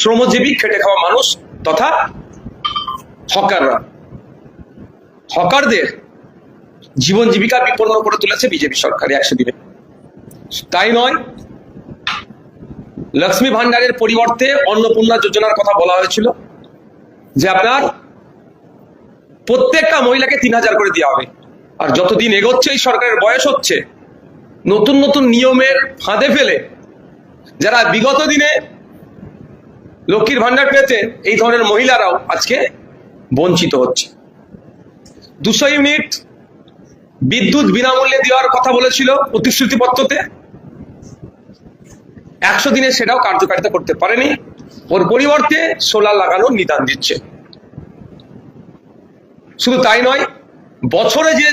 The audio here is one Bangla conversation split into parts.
শ্রমজীবী খেটে খাওয়া মানুষ তথা হকাররা, হকারদের জীবন জীবিকা বিপন্ন করে তুলেছে বিজেপি সরকার 100 দিনে। তাই নয়, লক্ষ্মী ভান্ডারের পরিবর্তে অন্নপূর্ণা যোজনার কথা বলা হয়েছিল যে আপনার প্রত্যেকটা মহিলাকে 3000 করে দেওয়া হবে। আর যতদিন এগোচ্ছে এই সরকারের বয়স হচ্ছে, নতুন নতুন নিয়মের ফাঁদে ফেলে যারা বিগত দিনে লক্ষ্মীর ভান্ডার পেয়েছে এই ধরনের মহিলারাও আজকে বঞ্চিত হচ্ছে। 200 ইউনিট বিদ্যুৎ বিনামূল্যে দেওয়ার কথা বলেছিল প্রতিশ্রুতিপত্রতে, 100 দিনে সেটাও কার্যকারিতা করতে পারেনি। ওর পরিবর্তে সোলার লাগানোর নিদান দিচ্ছে। শুধু তাই নয়, বছরে যে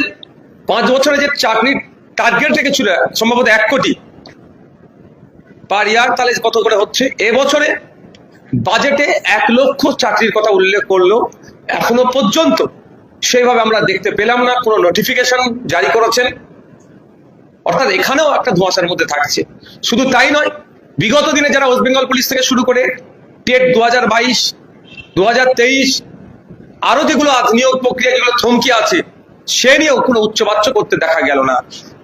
5 বছরে যে চাকরির টার্গেট রেখেছিল সম্ভবত 1 কোটি পার ইয়ার, তাহলে কত করে হচ্ছে? এবছরে বাজেটে 1 লক্ষ চাকরির কথা উল্লেখ করলো, এখনো পর্যন্ত সেইভাবে আমরা দেখতে পেলাম না। কোনো নোটিফিকেশন জারি করেছেন, অর্থাৎ এখানেও একটা ধোঁয়াশার মধ্যে থাকছে। শুধু তাই নয়, বিগত দিনে যারা ওয়েস্ট বেঙ্গল পুলিশ থেকে শুরু করে টেট 2022, 2023 আরো যেগুলো নিয়োগ প্রক্রিয়া যেগুলো থমকে আছে, সে নিয়েও কোনো উচ্চবাচ্য করতে দেখা গেল না।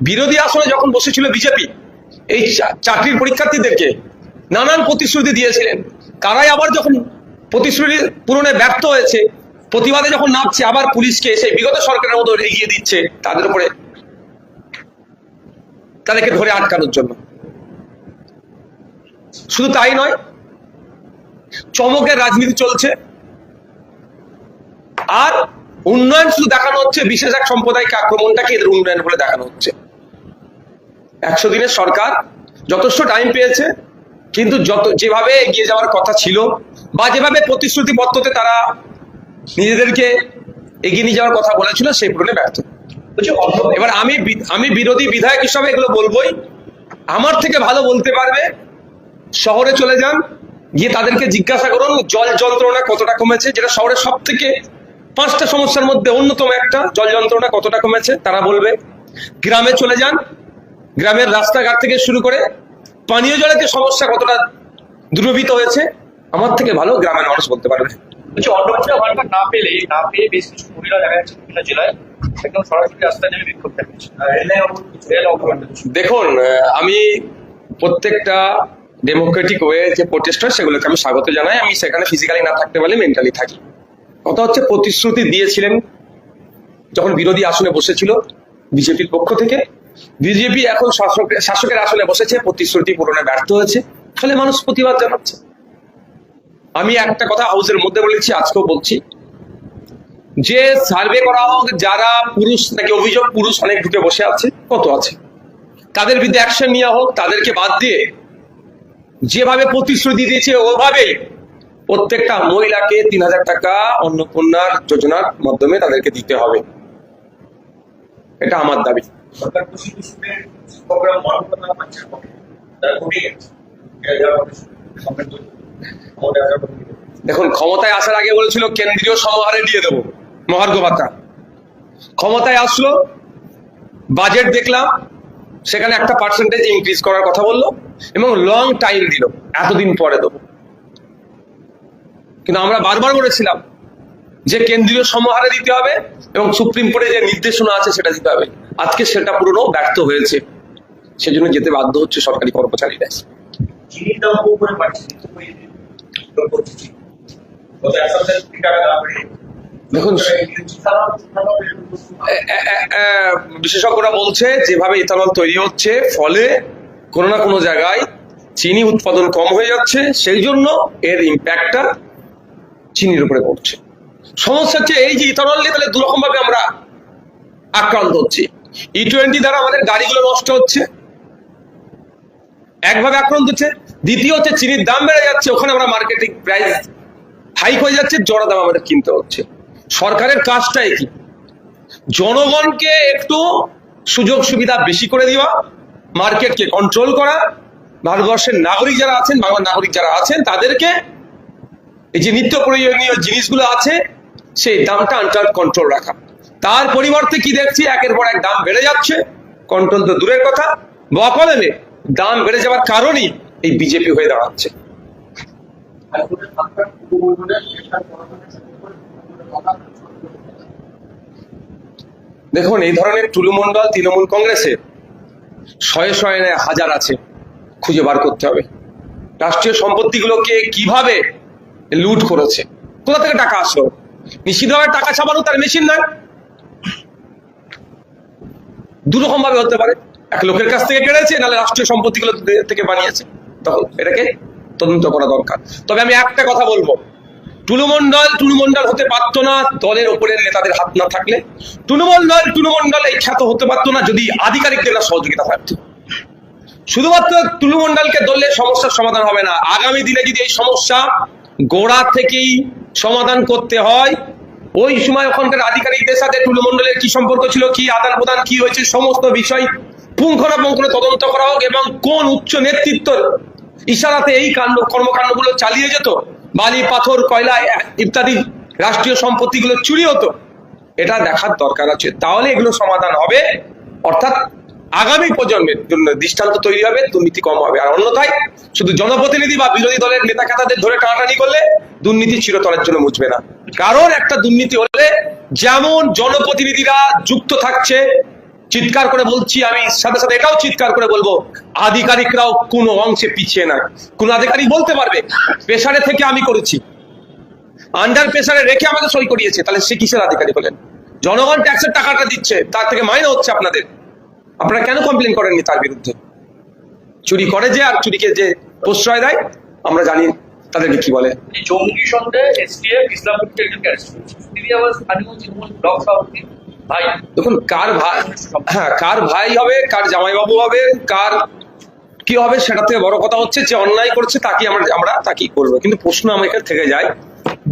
বিরোধী আসনে যখন বসেছিল বিজেপি, এই চাকরির পরীক্ষার্থীদেরকে নানান প্রতিশ্রুতি দিয়েছিলেন। তারাই আবার যখন প্রতিশ্রুতি পূরণে ব্যর্থ হয়েছে, প্রতিবাদে যখন নামছে, আবার পুলিশকে সেই বিগত সরকারের মতো এগিয়ে দিচ্ছে তাদের উপরে, তাদেরকে ধরে আটকানোর জন্য। শুধু তাই নয়, চমকের রাজনীতি চলছে। আর উন্নয়ন শুধু দেখানো হচ্ছে, বিশেষ এক সম্প্রদায়কে আক্রমণটাকে এদের উন্নয়ন বলে দেখানো হচ্ছে। 100 দিনের সরকার যথেষ্ট টাইম পেয়েছে, কিন্তু যেভাবে এগিয়ে যাওয়ার কথা ছিল বা যেভাবে প্রতিশ্রুতিপত্রতে তারা নিজেদেরকে এগিয়ে নিয়ে যাওয়ার কথা বলেছিল, সেই পূরণে ব্যর্থ। এবার আমি বিরোধী বিধায়ক হিসাবে এগুলো বলবোই। আমার থেকে ভালো বলতে পারবে শহরে চলে যান, গিয়ে তাদেরকে জিজ্ঞাসা করুন জল যন্ত্রণা কতটা কমেছে, যেটা শহরের সব থেকে 5টা সমস্যার মধ্যে অন্যতম একটা, জল যন্ত্রণা কতটা কমেছে তারা বলবে। গ্রামে চলে যান, গ্রামের রাস্তাঘাট থেকে শুরু করে পানীয় জলের যে সমস্যা কতটা দূরীভূত হয়েছে, আমার থেকে ভালো গ্রামের মানুষ বলতে পারবে। অন্নপূর্ণা ভান্ডার না পেয়ে বেশ কিছু মহিলা দেখা যাচ্ছে বিভিন্ন জেলায় একদম সরাসরি রাস্তায় নেমে বিক্ষোভ দেখাচ্ছে। দেখুন, আমি প্রত্যেকটা ডেমোক্রেটিক ওয়ে যে প্রোটেস্ট হয় সেগুলোকে আমি স্বাগত জানাই। আমি সেখানে ফিজিক্যালি না থাকতে পারলে মেন্টালি থাকি। কথা হচ্ছে, প্রতিশ্রুতি দিয়েছিলেন যখন বিরোধী আসনে বসেছিল বিজেপির পক্ষ থেকে, বিজেপি এখন শাসকের আসনে বসেছে, প্রতিশ্রুতি পূরণে ব্যর্থ হয়েছে, ফলে মানুষ প্রতিবাদ জানাচ্ছে। আমি একটা কথা হাউসের মধ্যে বলেছি, আজকেও বলছি, যে সার্ভে করা হোক, যারা পুরুষ নাকি অভিযোগ পুরুষ অনেক ঢুকে বসে আছে, কত আছে, তাদের বিরুদ্ধে অ্যাকশন নেওয়া হোক। তাদেরকে বাদ দিয়ে যেভাবে প্রতিশ্রুতি দিয়েছে ওভাবেই প্রত্যেকটা মহিলাকে 3000 টাকা অন্নপূর্ণার যোজনার মাধ্যমে তাদেরকে দিতে হবে, এটা আমার দাবি। দেখুন, ক্ষমতায় আসার আগে বলেছিল কেন্দ্রীয় সমহারে দিয়ে দেবো মহার্ঘ ভাতা। ক্ষমতায় আসলো, বাজেট দেখলাম, সেখানে একটা পার্সেন্টেজ ইনক্রিজ করার কথা বললো এবং লং টাইম দিল, এতদিন পরে দেবো। কিন্তু আমরা বারবার বলেছিলাম যে কেন্দ্রীয় সমহারে দিতে হবে এবং সুপ্রিম কোর্টে যে নির্দেশনা আছে সেটা দিতে হবে। আজকে সেটা পুরনো ব্যর্থ হয়েছে, সেজন্য যেতে বাধ্য হচ্ছে সরকারি কর্মচারীরা। দেখুন, বিশেষজ্ঞরা বলছে যেভাবে ইথানল তৈরি হচ্ছে, ফলে কোনো না কোনো জায়গায় চিনি উৎপাদন কম হয়ে যাচ্ছে, সেই জন্য এর ইম্প্যাক্টটা চিনির উপরে পড়ছে। সমস্যা হচ্ছে এই যে ইথানল নিয়ে তাহলে 2 রকম ভাবে আমরা আক্রান্ত হচ্ছি। E20 দ্বারা আমাদের গাড়িগুলো নষ্ট হচ্ছে, একভাবে আক্রান্ত হচ্ছে। দ্বিতীয় হচ্ছে চিনির দাম বেড়ে যাচ্ছে, ওখানে আমরা মার্কেটিং প্রাইস হাইক হয়ে যাচ্ছে, জড়া দাম আমাদের কিনতে হচ্ছে। সরকারের কাজটাই কি? জনগণকে একটু সুযোগ সুবিধা বেশি করে দেওয়া, মার্কেটকে কন্ট্রোল করা, ভারতবর্ষের নাগরিক যারা আছেন, বাংলার নাগরিক যারা আছেন, তাদেরকে এই যে নিত্য প্রয়োজনীয় জিনিসগুলো আছে সেই দামটা আন্ডার কন্ট্রোল রাখা। তার পরিবর্তে কি দেখছি, একের পর এক দাম বেড়ে যাচ্ছে, কন্ট্রোল তো দূরের কথা, বকলেমে দাম বেড়ে যাওয়ার কারণেই এই বিজেপি হয়ে দাঁড়াচ্ছে। দেখুন, এই ধরনের টুলুমণ্ডল তৃণমূল কংগ্রেসে শয়ে শয়ে নয়, হাজার আছে, খুঁজে বার করতে হবে। রাষ্ট্রীয় সম্পত্তিগুলোকে কিভাবে লুট করেছে, কোথা থেকে টাকা আসলো, নিশ্চিতভাবে টাকা ছাপানো তার মেশিন নয়। দুরকম ভাবে হতে পারে, এক লোকের কাছ থেকে কেড়েছে, নাহলে রাষ্ট্রীয় সম্পত্তিগুলো থেকে বানিয়েছে। তখন এটাকে তদন্ত করা দরকার। তবে আমি একটা কথা বলবো, টুলুমণ্ডল হতে পারতো না দলের ওপরের নেতাদের হাত না থাকলে। টুলুমণ্ডল এই খ্যাত হতে পারতো না যদি আধিকারিকদের সহযোগিতা থাকতো। শুধুমাত্র টুলুমণ্ডলকে ধরলে সমস্যার সমাধান হবে না। আগামী দিনে যদি এই সমস্যা গোড়া থেকেই সমাধান করতে হয়, ওই সময় ওখানকার আধিকারিকদের সাথে টুলুমণ্ডলের কি সম্পর্ক ছিল, কি আদান প্রদান কি হয়েছে, সমস্ত বিষয় পুঙ্খানুপুঙ্খ তদন্ত করা হোক, এবং কোন উচ্চ নেতৃত্বর ইশারাতে এই কর্মকাণ্ডগুলো চালিয়ে যেত, বালি পাথর কয়লা ইত্যাদি রাষ্ট্রীয় সম্পত্তিগুলো চুরি হতো, এটা দেখার দরকার আছে। তাহলে এগুলো সমাধান হবে, অর্থাৎ আগামী প্রজন্মের জন্য দৃষ্টান্ত তৈরি হবে, দুর্নীতি কম হবে। আর অন্যথায় শুধু জনপ্রতিনিধি বা বিরোধী দলের নেতা নেতাদের ধরে টানাটানি করলে দুর্নীতি চিরতরের জন্য মুছবে না। কারণ একটা দুর্নীতি হলে যেমন জনপ্রতিনিধিরা যুক্ত থাকছে, চিৎকার করে বলছি আমি, সাথে সাথে এটাও চিৎকার করে বলবো, আধিকারিকরাও কোনো অংশে পিছিয়ে না। কোন আধিকারিক বলতে পারবে প্রেসারে থেকে আমি করেছি, আন্ডার প্রেসারে রেখে আমাকে সই করিয়েছে, তাহলে সে কিসের আধিকারিক হলেন? জনগণ ট্যাক্সের টাকাটা দিচ্ছে, তার থেকে মাইনে হচ্ছে আপনাদের, আপনারা কেন কমপ্লেন করেননি তার বিরুদ্ধে? চুরি করে যে, আর চুরিকে যে প্রশ্রয় দেয়, আমরা জানি তাদেরকে কি বলে। জঙ্গি সন্দেহে এসটিএফ ইসলামপুরকে একজনকে অ্যারেস্ট করেছে। তিনি আবার স্থানীয় তৃণমূল ব্লক সভাপতি ভাই। দেখুন, কার ভাই, হ্যাঁ কার ভাই হবে, কার জামাইবাবু হবে, কার কি হবে, সেটা থেকে বড় কথা হচ্ছে যে অন্যায় করছে তাকে আমরা তাকেই করবো। কিন্তু প্রশ্ন আমাদের থেকে যায়,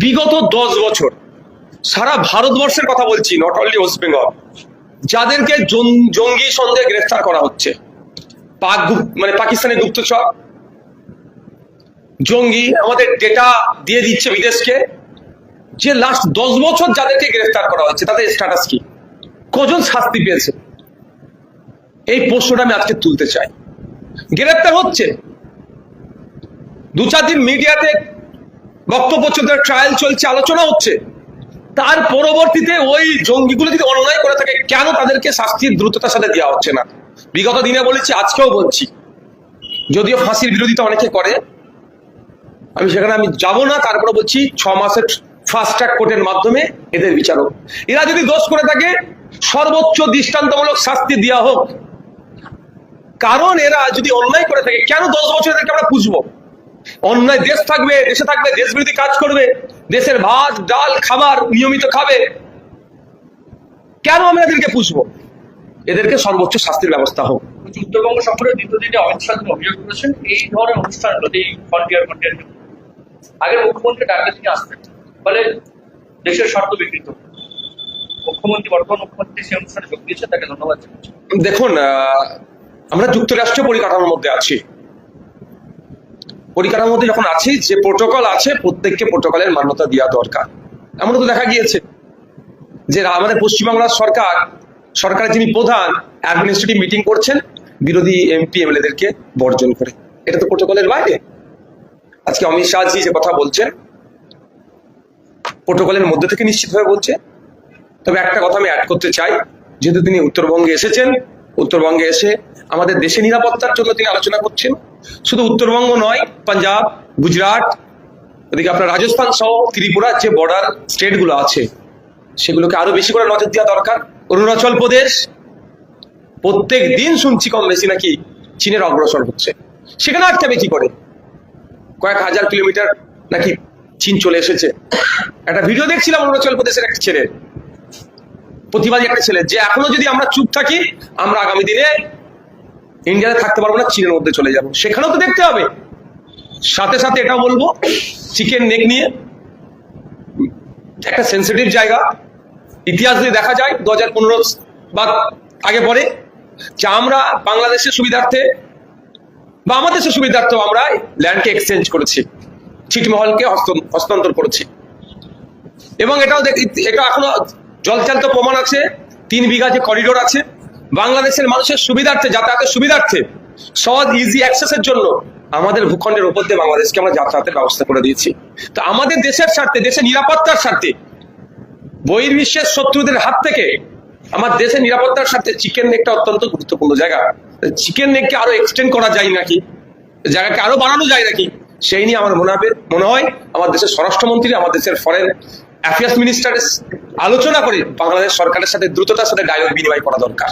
বিগত 10 বছর সারা ভারতবর্ষের কথা বলছি, নট অনলি ওয়েস্ট বেঙ্গল, যাদেরকে জঙ্গি সন্দেহে গ্রেফতার করা হচ্ছে, পাকিস্তানি গুপ্তচর জঙ্গি আমাদের ডেটা দিয়ে দিচ্ছে বিদেশকে, যে লাস্ট 10 বছর যাদেরকে গ্রেফতার করা হচ্ছে তাদের স্ট্যাটাস কি, কজন শাস্তি পেয়েছে, এই প্রশ্নটা আমি আজকে তুলতে চাই। গ্রেফতার হচ্ছে, 2-4 দিন মিডিয়াতে বক্তব্য চলছে, ট্রায়াল চলছে, আলোচনা হচ্ছে, তার পরবর্তীতে ওই জঙ্গিগুলো যদি অন্যায় করে থাকে, কেন তাদেরকে শাস্তির দ্রুততার সাথে দেওয়া হচ্ছে না? বিগত দিনে বলেছি, আজকেও বলছি, যদিও ফাঁসির বিরোধিতা অনেকে করে, আমি সেখানে যাব না, তারপরে বলছি 6 মাসের ফাস্ট ট্র্যাক কোর্টের মাধ্যমে এদের বিচার হোক। এরা যদি দোষ করে থাকে, সর্বোচ্চ দৃষ্টান্তমূলক শাস্তি দেওয়া হোক। কারণ এরা যদি অন্যায় করে থাকে, কেন 10 বছর এদেরকে আমরা পুষবো? অন্যায় দেশে থাকবে, দেশ বিরোধী কাজ করবে, দেশের ভাত ডাল খাবার নিয়মিত খাবে, কেন আমরা এদেরকে পুষবো? এদেরকে সর্বোচ্চ শাস্তির ব্যবস্থা হোক। উত্তরবঙ্গ সফরের দ্বিতীয় দিনে অমিত শাহ অভিযোগ করেছেন, এই ধরনের অনুষ্ঠানগুলোতে, এই ফ্রন্টিয়ার আগে মুখ্যমন্ত্রী ডাকলে তিনি আসতেন, ফলে দেশের স্বার্থ বিকৃত। বর্তমান মুখ্যমন্ত্রী সেই অনুষ্ঠানে যোগ দিয়েছেন, তাকে ধন্যবাদ জানাচ্ছি। দেখুন, আমরা যুক্তরাষ্ট্রীয় পরিকাঠামোর মধ্যে আছি, পরিকাঠামোর মধ্যে যখন আছি, যে প্রোটোকল আছে প্রত্যেককে প্রোটোকলের মান্যতা দেওয়া দরকার। এমনও তো দেখা গিয়েছে যে আমাদের পশ্চিমবাংলার সরকারের যিনি প্রধান, অ্যাডমিনিস্ট্রেটিভ মিটিং করছেন বিরোধী এমপি এমএলএদেরকে বর্জন করে, এটা তো প্রোটোকলের বাইরে। আজকে অমিত শাহজি যে কথা বলছেন, প্রোটোকলের মধ্যে থেকে নিশ্চিতভাবে বলছে। তবে একটা কথা আমি অ্যাড করতে চাই, যেহেতু তিনি উত্তরবঙ্গে এসেছেন, উত্তরবঙ্গে এসে আমাদের দেশে নিরাপত্তার জন্য তিনি আলোচনা করছেন। শুধু উত্তরবঙ্গ নয়, পাঞ্জাব, গুজরাট, ওদিকে আপনার রাজস্থান সহ ত্রিপুরার যে বর্ডার স্টেট গুলো আছে, সেগুলোকে আরো বেশি করে নজর দেওয়া দরকার। অরুণাচল প্রদেশ প্রত্যেক দিন শুনছি কম বেশি নাকি চীনের অগ্রসর হচ্ছে, সেখানে আটকাবে কি করে? কয়েক হাজার কিলোমিটার নাকি চীন চলে এসেছে। একটা ভিডিও দেখছিলাম অরুণাচল প্রদেশের একটা ছেলে, প্রতিবাদী একটা ছেলে, যে এখনো যদি আমরা চুপ থাকি, আমরা আগামী দিনে ইন্ডিয়াতে থাকতে পারবো না, চীনের মধ্যে চলে যাব। সেখানেও তো দেখতে হবে। সাথে সাথে এটাও বলবো, চিকেন নেক নিয়ে একটা সেন্সিটিভ জায়গা, ইতিহাস যদি দেখা যায় 2015 বা আগে পরে, যে আমরা বাংলাদেশের সুবিধার্থে বা আমাদের দেশের সুবিধার্থে আমরা ল্যান্ডকে এক্সচেঞ্জ করেছি, ছিটমহলকে হস্তান্তর করেছি। এবং এটা এখনো জলচালিত প্রমাণ আছে, 3 বিঘা যে করিডোর আছে, বাংলাদেশের মানুষের সুবিধার্থে, যাতায়াতের সুবিধার্থে, সহজ ইজি অ্যাক্সেসের জন্য আমাদের ভূখণ্ডের উপর দিয়ে বাংলাদেশকে আমরা যাতায়াতের ব্যবস্থা করে দিয়েছি। তো আমাদের দেশের স্বার্থে, দেশের নিরাপত্তার স্বার্থে, বহির্বিশ্বের শত্রুদের হাত থেকে আমার দেশের নিরাপত্তার স্বার্থে চিকেন নেকটা অত্যন্ত গুরুত্বপূর্ণ জায়গা। চিকেন নেককে আরো এক্সটেন্ড করা যায় নাকি, জায়গাকে আরো বাড়ানো যায় নাকি, সেই নিয়ে আমার মনে হয় আমার দেশের স্বরাষ্ট্রমন্ত্রী, আমার দেশের ফরেন অ্যাফেয়ার্স মিনিস্টার আলোচনা করে বাংলাদেশ সরকারের সাথে দ্রুততার সাথে ডায়লগ বিনিময় করা দরকার।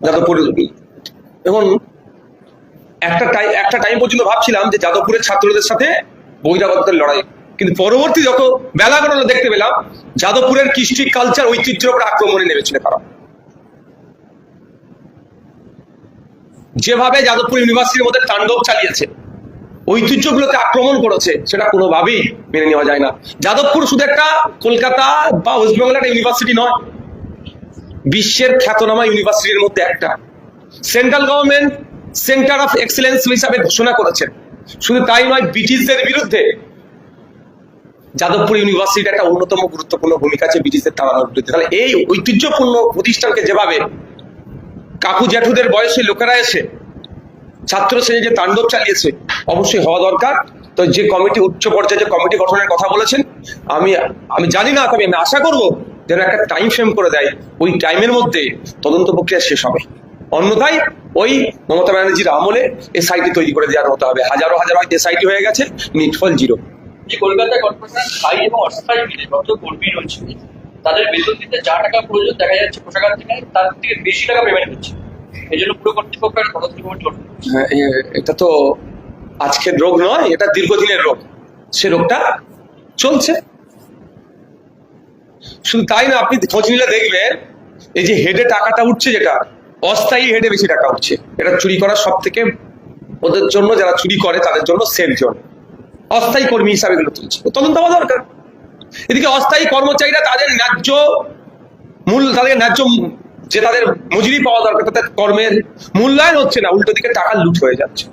যাদবপুর এখন একটা টাইম পর্যন্ত ভাবছিলাম যে যাদবপুরের ছাত্রদের সাথে বহিরাগতদের লড়াই, কিন্তু পরবর্তী যত বেলা গড়ালো দেখতে পেলাম যাদবপুরের কৃষ্টি কালচার ঐতিহ্যের উপর আক্রমণে নেমেছিল তারা। যেভাবে যাদবপুর ইউনিভার্সিটির মধ্যে তাণ্ডব চালিয়েছে, ঐতিহ্যগুলোকে আক্রমণ করেছে, সেটা কোনোভাবেই মেনে নেওয়া যায় না। যাদবপুর শুধু একটা কলকাতা বা ওয়েস্ট বেঙ্গলের একটা ইউনিভার্সিটি নয়, বিশ্বের খ্যাতনামা ইউনিভার্সিটির মধ্যে একটা। Central government centre of excellence হিসাবে ঘোষণা করেছেন। শুধু তাই নয়, ব্রিটিশদের বিরুদ্ধে যাদবপুর ইউনিভার্সিটির একটা অন্যতম গুরুত্বপূর্ণ ভূমিকা আছে ব্রিটিশদের তাড়ানোর বিরুদ্ধে। তাহলে এই ঐতিহ্যপূর্ণ প্রতিষ্ঠানকে যেভাবে কাকু জ্যাঠুদের বয়সী লোকেরা এসে ছাত্র শ্রেণী যে তাণ্ডব চালিয়েছে, অবশ্যই হওয়া দরকার। তো যে কমিটি, উচ্চ পর্যায়ে যে কমিটি গঠনের কথা বলেছেন, আমি জানি না, তবে আমি আশা করবো যেন একটা টাইম ফ্রেম করে দেয়, ওই টাইমের মধ্যে তদন্ত প্রক্রিয়া শেষ হবে। অন্যথায় ওই মমতা ব্যানার্জির আমলে এসআইটি তৈরি করে দেওয়ার হতে হবে। হাজারো এসআইটি হয়ে গেছে, নিটফল জিরো। যে কলকাতা কর্পোরেশন স্থায়ী এবং অস্থায়ী মিলে যত কর্মী রয়েছে, তাদের বেতন দিতে যা টাকা প্রয়োজন দেখা যাচ্ছে কোষাগার থেকে তার থেকে বেশি টাকা পেমেন্ট হচ্ছে। এই জন্য পুরো কর্তৃপক্ষ একটা তদন্ত কমিটি গঠন করছে। এটা তো আজকের রোগ নয়, এটা দীর্ঘদিনের রোগ। সে রোগটা চলছে। শুধু তাই না, আপনি খোঁজ নিলে দেখবেন এই যে হেডে টাকাটা উঠছে, যেটা অস্থায়ী হেডে বেশি টাকা উঠছে। এটা চুরি করার সব থেকে ওদের জন্য, যারা চুরি করে তাদের জন্য সেফ জোন। অস্থায়ী কর্মী হিসাবে এগুলো তুলছে, তদন্ত হওয়া দরকার। এদিকে অস্থায়ী কর্মচারীরা তাদের ন্যায্য যে তাদের মজুরি পাওয়া দরকার, তাদের কর্মের মূল্যায়ন হচ্ছে না, উল্টো দিকে টাকা লুট হয়ে যাচ্ছে।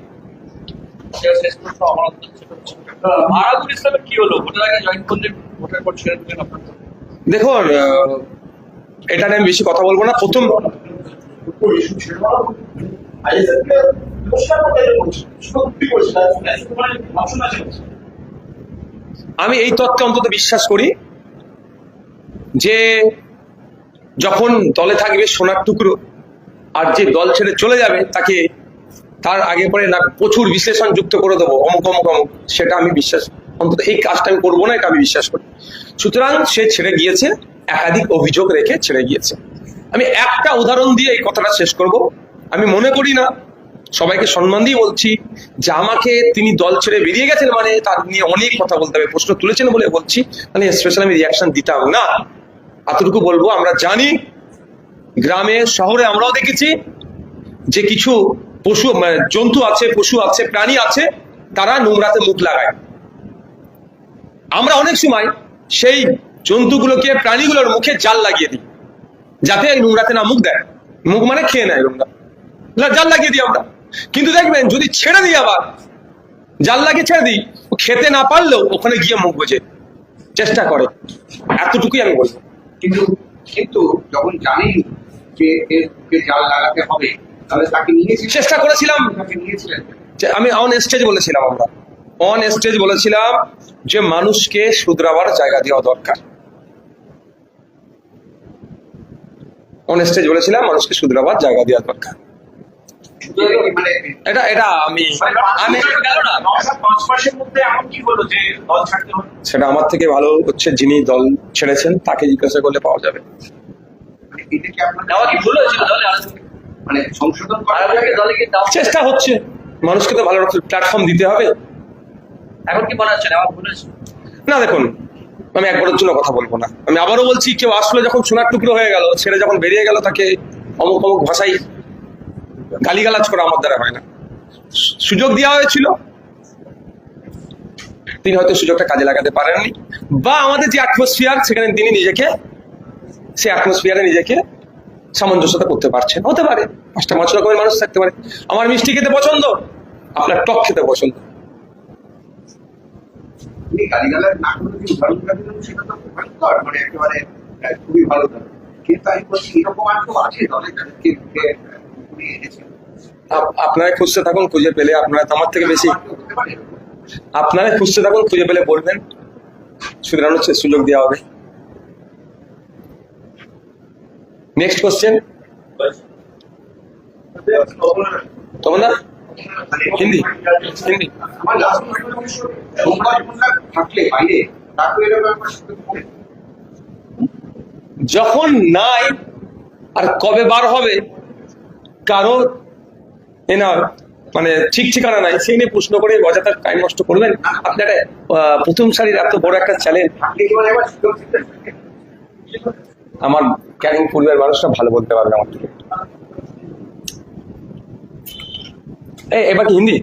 আরাবুল ইসলামের কি হলো? ভোটার আগে জয়েন করলে ভোটার পর ছেড়ে দিলেন আপনার? দেখুন, এটা নিয়ে আমি বেশি কথা বলবো না। প্রথম আমি এই তত্ত্বে অন্তত বিশ্বাস করি যে যখন দলে থাকবে সোনার টুকরো, আর যে দল ছেড়ে চলে যাবে তাকে তার আগে পরে না প্রচুর বিশ্লেষণ যুক্ত করে দেবো অমুক অমুক অমুক, সেটা আমি বিশ্বাস, অন্তত এই কাজটা আমি করবো না, এটা আমি বিশ্বাস করি। সুতরাং সে ছেড়ে গিয়েছে, একাধিক অভিযোগ রেখে ছেড়ে গিয়েছে। আমি একটা উদাহরণ দিয়ে এই কথাটা শেষ করব। আমি মনে করি না, সবাইকে সম্মান দিয়ে বলছি, যে আমাকে তিনি দল ছেড়ে বেরিয়ে গেছেন মানে তার নিয়ে অনেক কথা বলতে হবে, প্রশ্ন তুলেছেন বলে বলছি, মানে স্পেশাল আমি রিয়াকশন দিতাম না। এতটুকু বলবো, আমরা জানি গ্রামে শহরে আমরাও দেখেছি যে কিছু জন্তু আছে, পশু আছে, প্রাণী আছে, তারা নোংরাতে মুখ লাগায়। আমরা অনেক সময় সেই জন্তুগুলোকে, প্রাণীগুলোর মুখে জাল লাগিয়ে দিই, যাতে এই নোংরাতে না মুখ দেয়। মুখ মানে খেয়ে নেয়, নোংরা জাল লাগিয়ে দিই আমরা। কিন্তু দেখবেন যদি ছেড়ে দিই, আবার জাল লাগিয়ে ছেড়ে দিই, ও খেতে না পারলেও ওখানে গিয়ে মুখ বোঝে চেষ্টা করে। এতটুকুই আমি বলবো। কিন্তু যখন জানেন যে এর জাল লাগাতে হবে, তাহলে তাকে চেষ্টা করেছিলাম। নিয়েছিলেন। আমি অন স্টেজ বলেছিলাম যে মানুষকে শুধরাবার জায়গা দেওয়া দরকার। অন স্টেজ বলেছিলাম মানুষকে শুধরাবার জায়গা দেওয়া দরকার। এটা আমি সেটা আমার থেকে ভালো হচ্ছে যিনি দল ছেড়েছেন তাকে জিজ্ঞাসা করলে পাওয়া যাবে। চেষ্টা হচ্ছে, মানুষকে তো ভালো প্ল্যাটফর্ম দিতে হবে। এখন কি মনে হচ্ছে নেওয়া ভুল হয়েছে? না দেখুন, আমি একবারের জন্য কথা বলবো না। আমি আবারও বলছি, কেউ আসলে যখন সোনার টুকরো হয়ে গেল, ছেড়ে যখন বেরিয়ে গেল, তাকে অমুক অমুক ভাষায় গালিগালাজ করা আমার দ্বারা হয় না। সুযোগ দেওয়া হয়েছিল, তিনি হয়তো সুযোগটা কাজে লাগাতে পারেননি, বা আমাদের যে অ্যাটমসফিয়ার, সেখানে তিনি সেই অ্যাটমসফিয়ারে নিজেকে সামঞ্জস্যতা করতে পারছেন। হতে পারে 5টা রকমের মানুষ থাকতে পারে। আমার মিষ্টি খেতে পছন্দ, আপনার টক খেতে পছন্দ। গালিগালাজ না করে যদি ভালো সেটা তো ভয়ঙ্কর, একেবারে খুবই ভালো। কিন্তু আমি বলছি এরকম আর কেউ আছে দলে যাদেরকে ঘুরিয়ে এনেছে? আপনারা খুঁজতে থাকুন, খুঁজে পেলে আপনারা আমার থেকে বেশি হতে পারে। আপনারা খুঁজতে থাকুন, খুঁজে পেলে বলবেন, শুধরানোর সুযোগ দেওয়া হবে। Next question. তখন না হিন্দি হিন্দি আমার লাস্ট সোমবার থাকলে বাইরে তারপরে এরকম একটা সুযোগ হবে। যখন নাই আর কবে বার হবে কারো না মানে ঠিক ঠিকানা নাই, সেই নিয়ে প্রশ্ন করে অযথা টাইম নষ্ট করবেন। আপনার প্রথম সারির এত বড় একটা চ্যালেঞ্জ, থাকলে কি মানে একবার সুযোগ দিতে থাকে? আমার ক্যানিং পরিবার মানুষরা ভালো বলতে পারবে আমার থেকে। এবার কি হিন্দি?